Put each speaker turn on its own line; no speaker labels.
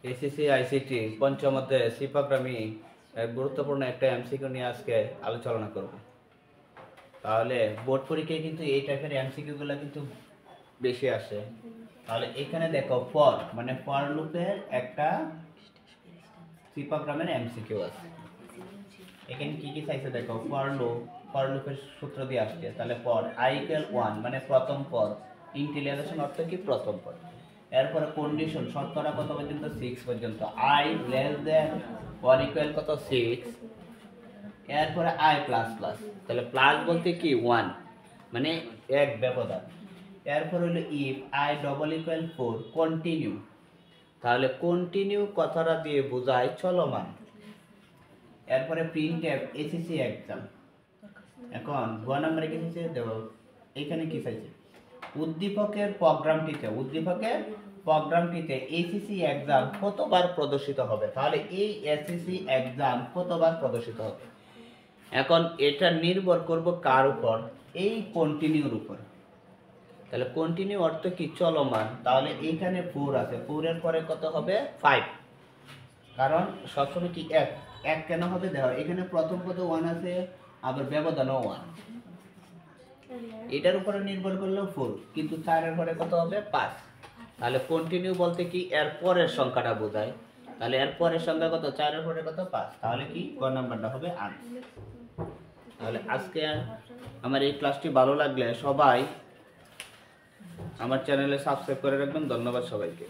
SSC ICT পঞ্চম অধ্যায়ে C programming এক গুরুত্বপূর্ণ একটা এমসিকিউ নিয়ে আজকে আলোচনা করব। তাহলে বোর্ড পরীক্ষায় কিন্তু এই টাইপের এমসিকিউগুলো কিন্তু বেশি আসে। তাহলে এখানে দেখো ফর মানে ফর লুপের একটা সি প্রোগ্রামের এমসিকিউ আছে। এখানে কি কি চাইছে দেখো, ফর লুপের সূত্র দিয়ে আসছে। তাহলে ফর i = 1 মানে প্রথম পদ, ইন্টিলিগেশন অর্থ কি প্রথম পদ। এরপরে কন্ডিশন শতকরা কত পর্যন্ত 6 পর্যন্ত, i <= কত 6। এরপরে i++, তাহলে প্লাস বলতে কি 1 মানে এক ব্যবধান। এরপর হলো ইফ i = 4 কন্টিনিউ, তাহলে কন্টিনিউ কথাটা দিয়ে বোঝায় চলমান। এরপরে প্রিন্টএফ এসএসসি এক্সাম। এখন 2 নম্বরে কি চাইছে দেখো, এখানে কি চাইছে উদ্দীপকের প্রোগ্রামটিতে এসএসসি এক্সাম কতবার প্রদর্শিত হবে। তাহলে এই এসএসসি এক্সাম কতবার প্রদর্শিত হবে, এখন এটা নির্ভর করব কার উপর, এই কন্টিনিউর উপর। তাহলে কন্টিনিউ অর্থ কি চলমান, তাহলে এইখানে 4 আছে, 4 এর পরে কত হবে 5, কারণ সবসময় কি এক কেন হবে দেখো, এখানে প্রথম পদ 1 আছে, আবার ব্যবধানও 1, এটার উপরে নির্ভর করলেও 4, কিন্তু 4 এর পরে কত হবে 5। তাহলে কন্টিনিউ বলতে কি এর পরের সংখ্যাটা বোঝায়। তাহলে এর পরের সংখ্যা কত, 4 এর পরে কত 5, তাহলে কি ক নাম্বারটা হবে আনসার। তাহলে আজকে আমার এই ক্লাসটি ভালো লাগলে সবাই আমার চ্যানেলে সাবস্ক্রাইব করে রাখবেন। ধন্যবাদ সবাইকে।